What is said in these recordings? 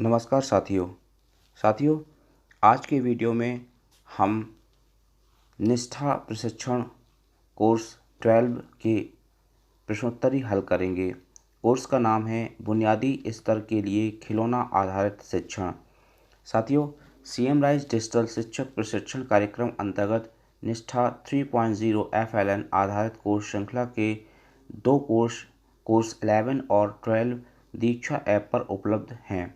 नमस्कार साथियों, आज के वीडियो में हम निष्ठा प्रशिक्षण कोर्स 12 के प्रश्नोत्तरी हल करेंगे। कोर्स का नाम है बुनियादी स्तर के लिए खिलौना आधारित शिक्षण। साथियों, सीएम राइज डिजिटल शिक्षक प्रशिक्षण कार्यक्रम अंतर्गत निष्ठा 3.0 FLN आधारित कोर्स श्रृंखला के दो कोर्स 11 और 12 दीक्षा ऐप पर उपलब्ध हैं।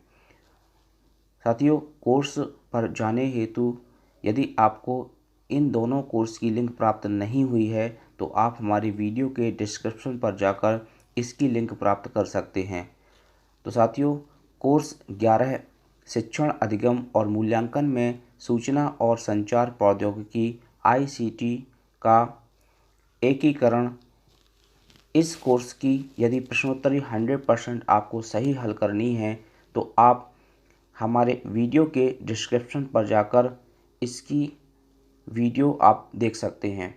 साथियों, कोर्स पर जाने हेतु यदि आपको इन दोनों कोर्स की लिंक प्राप्त नहीं हुई है तो आप हमारी वीडियो के डिस्क्रिप्शन पर जाकर इसकी लिंक प्राप्त कर सकते हैं। तो साथियों, कोर्स 11 शिक्षण अधिगम और मूल्यांकन में सूचना और संचार प्रौद्योगिकी ICT का एकीकरण। इस कोर्स की यदि प्रश्नोत्तरी 100% आपको सही हल करनी है तो आप हमारे वीडियो के डिस्क्रिप्शन पर जाकर इसकी वीडियो आप देख सकते हैं।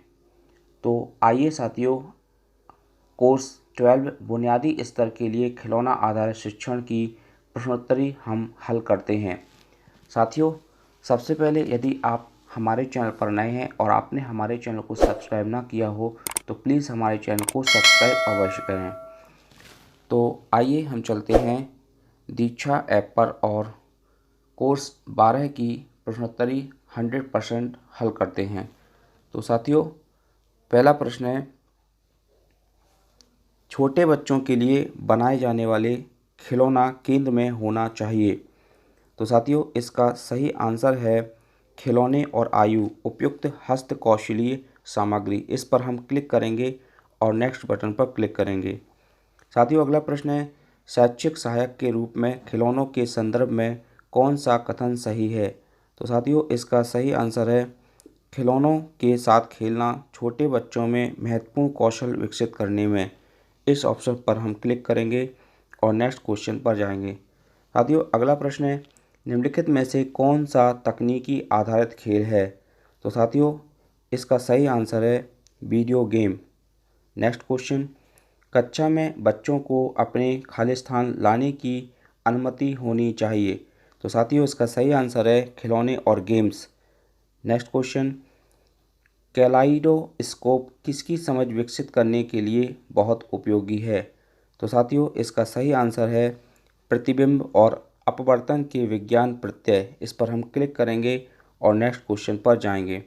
तो आइए साथियों, कोर्स 12 बुनियादी स्तर के लिए खिलौना आधारित शिक्षण की प्रश्नोत्तरी हम हल करते हैं। साथियों, सबसे पहले यदि आप हमारे चैनल पर नए हैं और आपने हमारे चैनल को सब्सक्राइब ना किया हो तो प्लीज़ हमारे चैनल को सब्सक्राइब अवश्य करें। तो आइए हम चलते हैं दीक्षा ऐप पर और कोर्स 12 की प्रश्नोत्तरी 100% हल करते हैं। तो साथियों, पहला प्रश्न है, छोटे बच्चों के लिए बनाए जाने वाले खिलौना केंद्र में होना चाहिए। तो साथियों, इसका सही आंसर है खिलौने और आयु उपयुक्त हस्तकौशलीय सामग्री। इस पर हम क्लिक करेंगे और नेक्स्ट बटन पर क्लिक करेंगे। साथियों, अगला प्रश्न है, शैक्षिक सहायक के रूप में खिलौनों के संदर्भ में कौन सा कथन सही है। तो साथियों, इसका सही आंसर है खिलौनों के साथ खेलना छोटे बच्चों में महत्वपूर्ण कौशल विकसित करने में। इस ऑप्शन पर हम क्लिक करेंगे और नेक्स्ट क्वेश्चन पर जाएंगे। साथियों, अगला प्रश्न है, निम्नलिखित में से कौन सा तकनीकी आधारित खेल है। तो साथियों, इसका सही आंसर है वीडियो गेम। नेक्स्ट क्वेश्चन, कक्षा में बच्चों को अपने खालिस्तान लाने की अनुमति होनी चाहिए। तो साथियों, इसका सही आंसर है खिलौने और गेम्स। नेक्स्ट क्वेश्चन, कैलाइडोस्कोप किसकी समझ विकसित करने के लिए बहुत उपयोगी है। तो साथियों, इसका सही आंसर है प्रतिबिंब और अपवर्तन के विज्ञान प्रत्यय। इस पर हम क्लिक करेंगे और नेक्स्ट क्वेश्चन पर जाएंगे।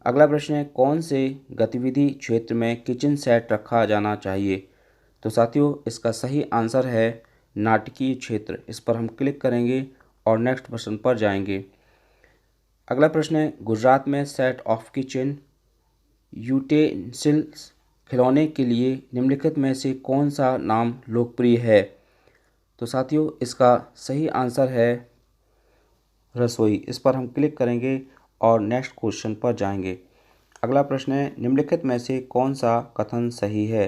अगला प्रश्न है, कौन से गतिविधि क्षेत्र में किचन सेट रखा जाना चाहिए। तो साथियों, इसका सही आंसर है नाटकीय क्षेत्र। इस पर हम क्लिक करेंगे और नेक्स्ट प्रश्न पर जाएंगे। अगला प्रश्न है, गुजरात में सेट ऑफ किचन यूटेंसिल्स खिलौने के लिए निम्नलिखित में से कौन सा नाम लोकप्रिय है। तो साथियों, इसका सही आंसर है रसोई। इस पर हम क्लिक करेंगे और नेक्स्ट क्वेश्चन पर जाएंगे। अगला प्रश्न है, निम्नलिखित में से कौन सा कथन सही है।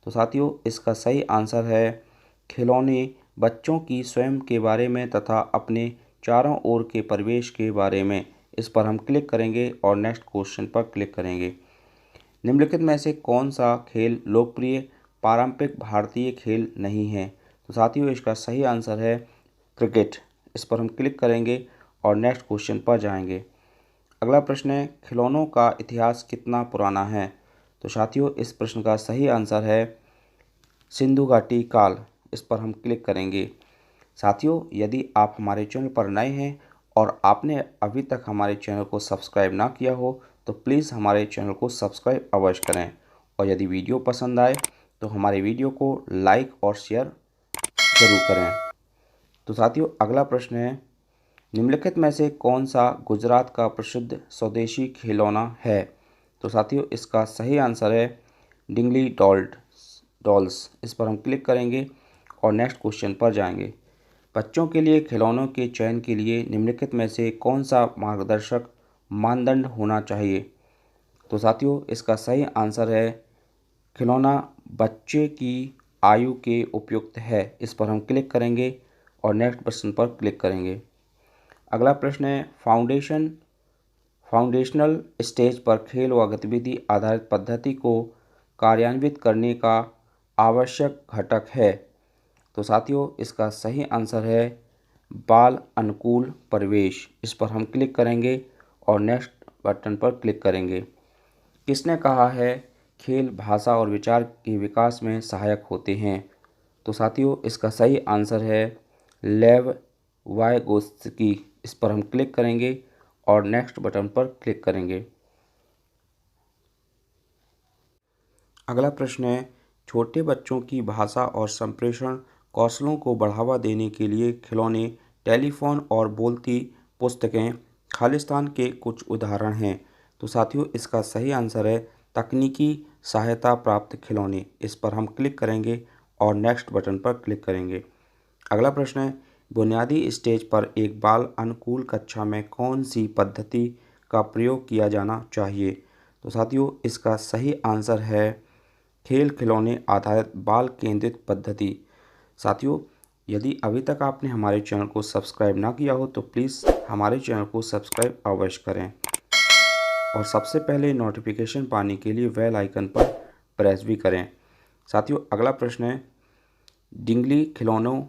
तो साथियों, इसका सही आंसर है खिलौने बच्चों की स्वयं के बारे में तथा अपने चारों ओर के परिवेश के बारे में। इस पर हम क्लिक करेंगे और नेक्स्ट क्वेश्चन पर क्लिक करेंगे। निम्नलिखित में से कौन सा खेल लोकप्रिय पारंपरिक भारतीय खेल नहीं है। तो साथियों, इसका सही आंसर है क्रिकेट। इस पर हम क्लिक करेंगे और नेक्स्ट क्वेश्चन पर जाएंगे। अगला प्रश्न है, खिलौनों का इतिहास कितना पुराना है। तो साथियों, इस प्रश्न का सही आंसर है सिंधु घाटी काल। इस पर हम क्लिक करेंगे। साथियों, यदि आप हमारे चैनल पर नए हैं और आपने अभी तक हमारे चैनल को सब्सक्राइब ना किया हो तो प्लीज़ हमारे चैनल को सब्सक्राइब अवश्य करें और यदि वीडियो पसंद आए तो हमारे वीडियो को लाइक और शेयर ज़रूर करें। तो साथियों, अगला प्रश्न है, निम्नलिखित में से कौन सा गुजरात का प्रसिद्ध स्वदेशी खिलौना है। तो साथियों, इसका सही आंसर है डिंगली डॉल्स। इस पर हम क्लिक करेंगे और नेक्स्ट क्वेश्चन पर जाएंगे। बच्चों के लिए खिलौनों के चयन के लिए निम्नलिखित में से कौन सा मार्गदर्शक मानदंड होना चाहिए। तो साथियों, इसका सही आंसर है खिलौना बच्चे की आयु के उपयुक्त है। इस पर हम क्लिक करेंगे और नेक्स्ट प्रश्न पर क्लिक करेंगे। अगला प्रश्न है, फाउंडेशनल स्टेज पर खेल व गतिविधि आधारित पद्धति को कार्यान्वित करने का आवश्यक घटक है। तो साथियों, इसका सही आंसर है बाल अनुकूल परिवेश, इस पर हम क्लिक करेंगे और नेक्स्ट बटन पर क्लिक करेंगे। किसने कहा है खेल भाषा और विचार के विकास में सहायक होते हैं? तो साथियों इसका सही आंसर है लेव वायगोत्स्की। इस पर हम क्लिक करेंगे और नेक्स्ट बटन पर क्लिक करेंगे। अगला प्रश्न है, छोटे बच्चों की भाषा और संप्रेषण कौशलों को बढ़ावा देने के लिए खिलौने, टेलीफोन और बोलती पुस्तकें खालिस्तान के कुछ उदाहरण हैं। तो साथियों इसका सही आंसर है तकनीकी सहायता प्राप्त खिलौने। इस पर हम क्लिक करेंगे और नेक्स्ट बटन पर क्लिक करेंगे। अगला प्रश्न है, बुनियादी स्टेज पर एक बाल अनुकूल कक्षा में कौन सी पद्धति का प्रयोग किया जाना चाहिए? तो साथियों इसका सही आंसर है खेल खिलौने आधारित बाल केंद्रित पद्धति। साथियों यदि अभी तक आपने हमारे चैनल को सब्सक्राइब ना किया हो तो प्लीज़ हमारे चैनल को सब्सक्राइब अवश्य करें और सबसे पहले नोटिफिकेशन पाने के लिए बेल आइकन पर प्रेस भी करें। साथियों अगला प्रश्न है, डिंगली खिलौनों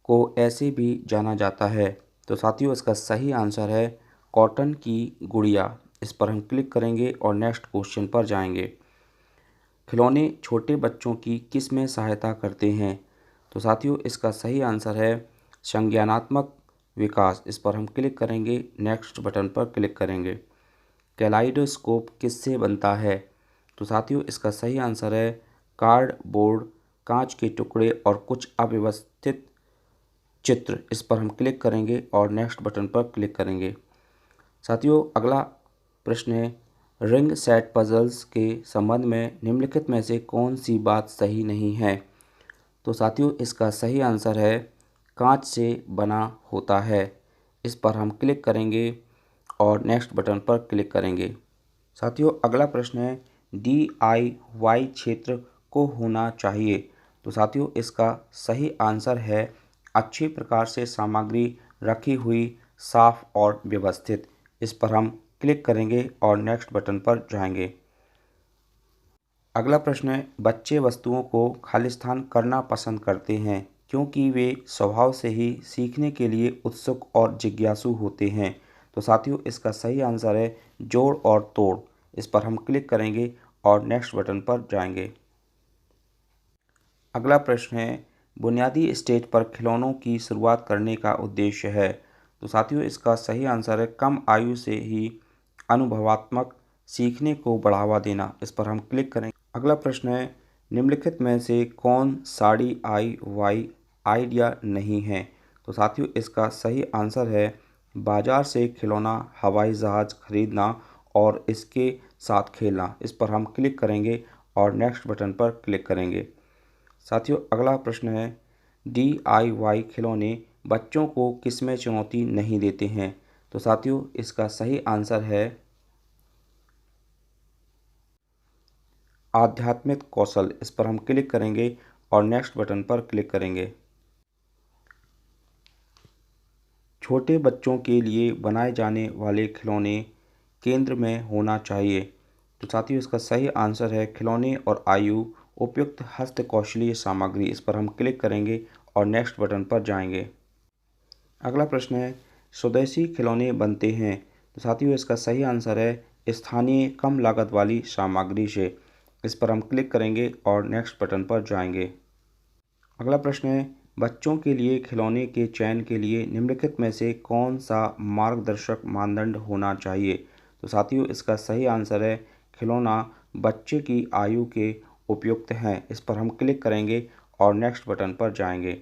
को ऐसे भी जाना जाता है। तो साथियों इसका सही आंसर है कॉटन की गुड़िया। इस पर हम क्लिक करेंगे और नेक्स्ट क्वेश्चन पर जाएंगे। खिलौने छोटे बच्चों की किस में सहायता करते हैं? तो साथियों इसका सही आंसर है संज्ञानात्मक विकास। इस पर हम क्लिक करेंगे, नेक्स्ट बटन पर क्लिक करेंगे। कैलाइडोस्कोप किससे बनता है? तो साथियों इसका सही आंसर है कार्डबोर्ड, कांच के टुकड़े और कुछ अव्यवस्थित चित्र। इस पर हम क्लिक करेंगे और नेक्स्ट बटन पर क्लिक करेंगे। साथियों अगला प्रश्न है, रिंग सेट पजल्स के संबंध में निम्नलिखित में से कौन सी बात सही नहीं है? तो साथियों इसका सही आंसर है कांच से बना होता है। इस पर हम क्लिक करेंगे और नेक्स्ट बटन पर क्लिक करेंगे। साथियों अगला प्रश्न है, DIY क्षेत्र को होना चाहिए। तो साथियों इसका सही आंसर है अच्छी प्रकार से सामग्री रखी हुई, साफ और व्यवस्थित। इस पर हम क्लिक करेंगे और नेक्स्ट बटन पर जाएंगे। अगला प्रश्न है, बच्चे वस्तुओं को खालिस्तान करना पसंद करते हैं क्योंकि वे स्वभाव से ही सीखने के लिए उत्सुक और जिज्ञासु होते हैं। तो साथियों इसका सही आंसर है जोड़ और तोड़। इस पर हम क्लिक करेंगे और नेक्स्ट बटन पर जाएंगे। अगला प्रश्न है, बुनियादी स्टेज पर खिलौनों की शुरुआत करने का उद्देश्य है। तो साथियों इसका सही आंसर है कम आयु से ही अनुभवात्मक सीखने को बढ़ावा देना। इस पर हम क्लिक करेंगे। अगला प्रश्न है, निम्नलिखित में से कौन साड़ी DIY आइडिया नहीं है? तो साथियों इसका सही आंसर है बाजार से खिलौना हवाई जहाज़ खरीदना और इसके साथ खेलना। इस पर हम क्लिक करेंगे और नेक्स्ट बटन पर क्लिक करेंगे। साथियों अगला प्रश्न है, DIY खिलौने बच्चों को किसमें चुनौती नहीं देते हैं? तो साथियों इसका सही आंसर है आध्यात्मिक कौशल। इस पर हम क्लिक करेंगे और नेक्स्ट बटन पर क्लिक करेंगे। छोटे बच्चों के लिए बनाए जाने वाले खिलौने केंद्र में होना चाहिए। तो साथियों इसका सही आंसर है खिलौने और आयु उपयुक्त हस्तकौशलीय सामग्री। इस पर हम क्लिक करेंगे और नेक्स्ट बटन पर जाएंगे। अगला प्रश्न है, स्वदेशी खिलौने बनते हैं। तो साथियों इसका सही आंसर है स्थानीय कम लागत वाली सामग्री से। इस पर हम क्लिक करेंगे और नेक्स्ट बटन पर जाएंगे। अगला प्रश्न है, बच्चों के लिए खिलौने के चयन के लिए निम्नलिखित में से कौन सा मार्गदर्शक मानदंड होना चाहिए? तो साथियों इसका सही आंसर है खिलौना बच्चे की आयु के उपयुक्त हैं। इस पर हम क्लिक करेंगे और नेक्स्ट बटन पर जाएंगे।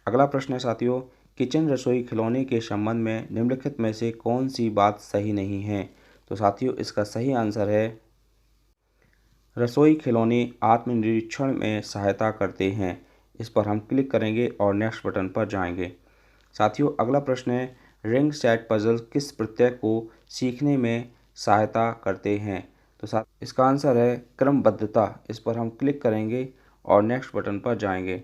अगला प्रश्न है साथियों, किचन रसोई खिलौने के संबंध में निम्नलिखित में से कौन सी बात सही नहीं है? तो साथियों इसका सही आंसर है रसोई खिलौने आत्मनिरीक्षण में सहायता करते हैं। इस पर हम क्लिक करेंगे और नेक्स्ट बटन पर जाएंगे। साथियों अगला प्रश्न है, रिंग सेट पजल किस प्रत्यय को सीखने में सहायता करते हैं? तो इसका आंसर है क्रमबद्धता। इस पर हम क्लिक करेंगे और नेक्स्ट बटन पर जाएंगे।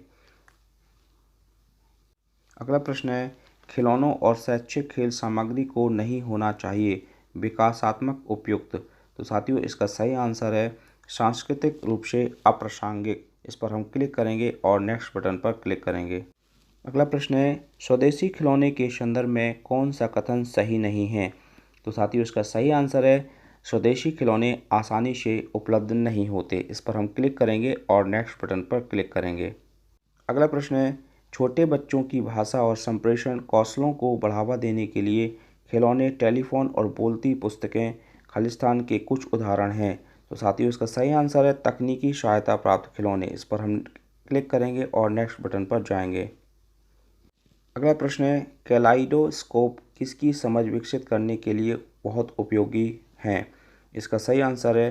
अगला प्रश्न है, खिलौनों और शैक्षिक खेल सामग्री को नहीं होना चाहिए विकासात्मक उपयुक्त। तो साथियों इसका सही आंसर है सांस्कृतिक रूप से अप्रासंगिक। इस पर हम क्लिक करेंगे और नेक्स्ट बटन पर क्लिक करेंगे। अगला प्रश्न है, स्वदेशी खिलौने के संदर्भ में कौन सा कथन सही नहीं है? तो साथियों इसका सही आंसर है, स्वदेशी खिलौने आसानी से उपलब्ध नहीं होते। इस पर हम क्लिक करेंगे और नेक्स्ट बटन पर क्लिक करेंगे। अगला प्रश्न है, छोटे बच्चों की भाषा और संप्रेषण कौशलों को बढ़ावा देने के लिए खिलौने, टेलीफोन और बोलती पुस्तकें खालिस्तान के कुछ उदाहरण हैं। तो साथियों इसका सही आंसर है, तकनीकी सहायता प्राप्त खिलौने। इस पर हम क्लिक करेंगे और नेक्स्ट बटन पर जाएंगे। अगला प्रश्न है, कैलाइडोस्कोप किसकी समझ विकसित करने के लिए बहुत उपयोगी हैं? इसका सही आंसर है,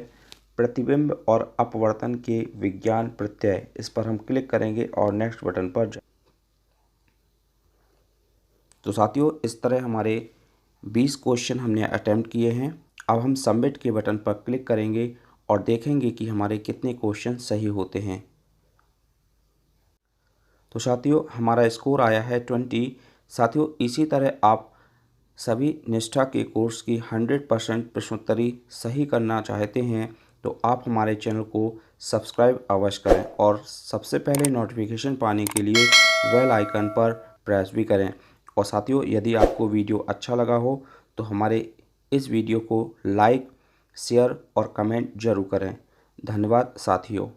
प्रतिबिंब और अपवर्तन के विज्ञान प्रत्यय। इस पर हम क्लिक करेंगे और नेक्स्ट बटन पर तो साथियों इस तरह हमारे 20 क्वेश्चन हमने अटेम्प्ट किए हैं। अब हम सबमिट के बटन पर क्लिक करेंगे और देखेंगे कि हमारे कितने क्वेश्चन सही होते हैं। तो साथियों हमारा स्कोर आया है 20। साथियों इसी तरह आप सभी निष्ठा के कोर्स की 100% प्रश्नोत्तरी सही करना चाहते हैं तो आप हमारे चैनल को सब्सक्राइब अवश्य करें और सबसे पहले नोटिफिकेशन पाने के लिए बेल आइकन पर प्रेस भी करें। और साथियों यदि आपको वीडियो अच्छा लगा हो तो हमारे इस वीडियो को लाइक, शेयर और कमेंट ज़रूर करें। धन्यवाद साथियों।